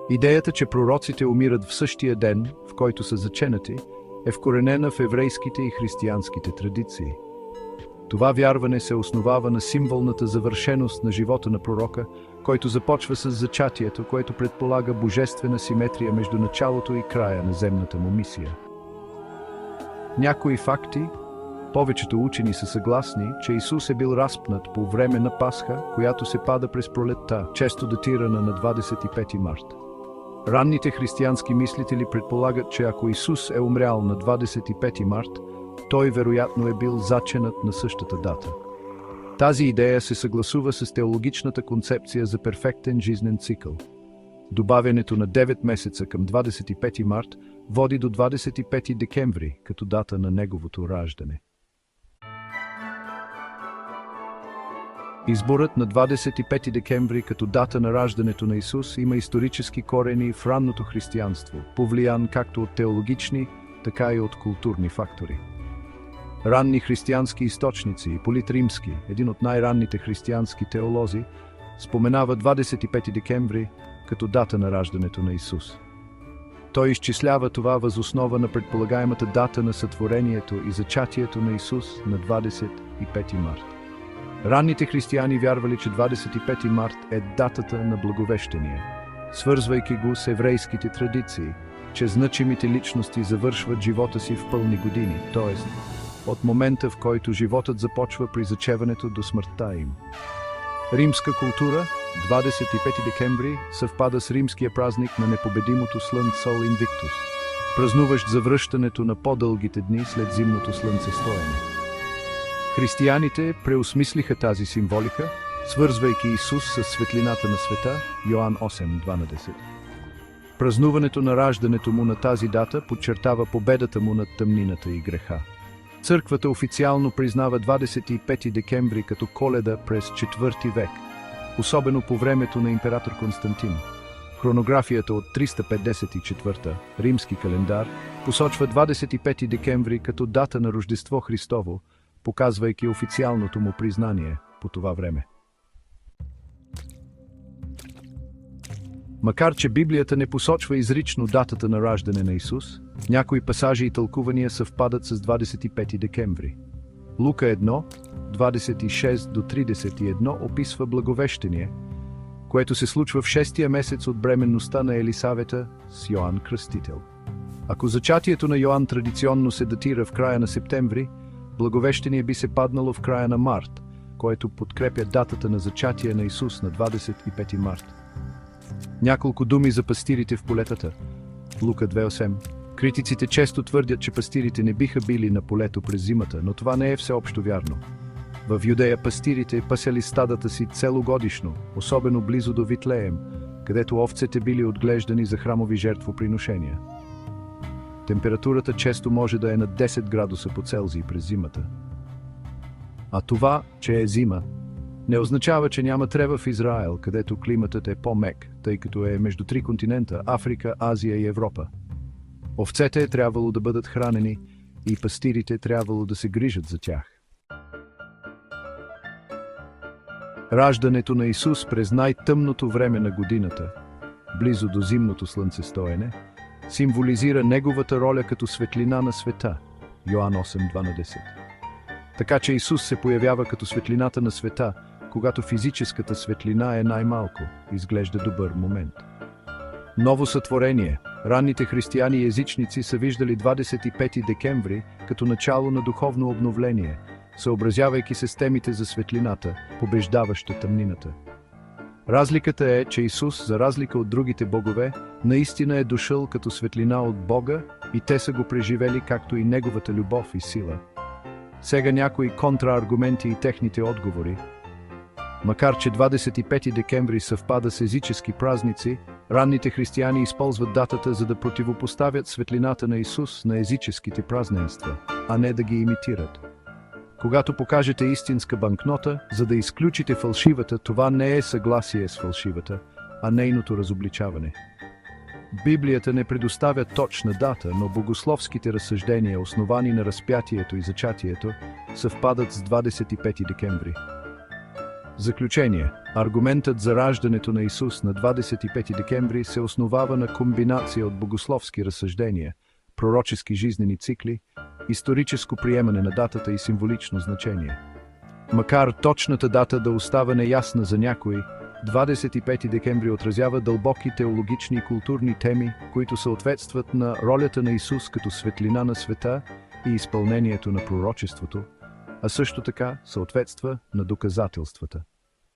Идеята, че пророците умират в същия ден, в който са заченати, е вкоренена в еврейските и християнските традиции. Това вярване се основава на символната завършеност на живота на пророка, който започва с зачатието, което предполага божествена симетрия между началото и края на земната му мисия. Някои факти, повечето учени са съгласни, че Исус е бил разпнат по време на Пасха, която се пада през пролетта, често датирана на 25 март. Ранните християнски мислители предполагат, че ако Исус е умрял на 25 март, той вероятно е бил заченат на същата дата. Тази идея се съгласува с теологичната концепция за перфектен жизнен цикъл. Добавянето на 9 месеца към 25 март води до 25 декември като дата на неговото раждане. Изборът на 25 декември като дата на раждането на Исус има исторически корени в ранното християнство, повлиян както от теологични, така и от културни фактори. Ранни християнски източници, Иполит Римски, един от най-ранните християнски теолози, споменава 25 декември като дата на раждането на Исус. Той изчислява това въз основа на предполагаемата дата на сътворението и зачатието на Исус на 25 март. Ранните християни вярвали, че 25 март е датата на Благовещение, свързвайки го с еврейските традиции, че значимите личности завършват живота си в пълни години, т.е. от момента, в който животът започва при зачеването до смъртта им. Римска култура, 25 декември, съвпада с римския празник на непобедимото слънце Сол Инвиктус, празнуващ завръщането на по-дългите дни след зимното слънцестоене. Християните преосмислиха тази символика, свързвайки Исус с светлината на света, Йоан 8:12. Празнуването на раждането му на тази дата подчертава победата му над тъмнината и греха. Църквата официално признава 25 декември като Коледа през IV век, особено по времето на император Константин. Хронографията от 354 римски календар посочва 25 декември като дата на Рождество Христово, показвайки официалното му признание по това време. Макар че Библията не посочва изрично датата на раждане на Исус, някои пасажи и тълкувания съвпадат с 25 декември. Лука 1, 26-31 описва Благовещение, което се случва в 6-тия месец от бременността на Елисавета с Йоан Кръстител. Ако зачатието на Йоан традиционно се датира в края на септември, Благовещение би се паднало в края на март, което подкрепя датата на зачатие на Исус на 25 март. Няколко думи за пастирите в полетата. Лука 2:8. Критиците често твърдят, че пастирите не биха били на полето през зимата, но това не е всеобщо вярно. В Юдея пастирите пасели стадата си целогодишно, особено близо до Витлеем, където овцете били отглеждани за храмови жертвоприношения. Температурата често може да е над 10 градуса по Целзий през зимата. А това, че е зима, не означава, че няма трева в Израел, където климатът е по-мек, тъй като е между 3 континента – Африка, Азия и Европа. Овцете е трябвало да бъдат хранени и пастирите е трябвало да се грижат за тях. Раждането на Исус през най-тъмното време на годината, близо до зимното слънцестоене, символизира неговата роля като светлина на света, Йоан 8:12. Така че Исус се появява като светлината на света, когато физическата светлина е най-малко, изглежда добър момент. Ново сътворение. Ранните християни и езичници са виждали 25 декември като начало на духовно обновление, съобразявайки се с темите за светлината, побеждаваща тъмнината. Разликата е, че Исус, за разлика от другите богове, наистина е дошъл като светлина от Бога и те са го преживели, както и неговата любов и сила. Сега някои контрааргументи и техните отговори. Макар че 25 декември съвпада с езически празници, ранните християни използват датата, за да противопоставят светлината на Исус на езическите празненства, а не да ги имитират. Когато покажете истинска банкнота, за да изключите фалшивата, това не е съгласие с фалшивата, а нейното разобличаване. Библията не предоставя точна дата, но богословските разсъждения, основани на разпятието и зачатието, съвпадат с 25 декември. Заключение. Аргументът за раждането на Исус на 25 декември се основава на комбинация от богословски разсъждения, пророчески жизнени цикли, историческо приемане на датата и символично значение. Макар точната дата да остава неясна за някои, 25 декември отразява дълбоки теологични и културни теми, които съответстват на ролята на Исус като светлина на света и изпълнението на пророчеството, а също така съответства на доказателствата.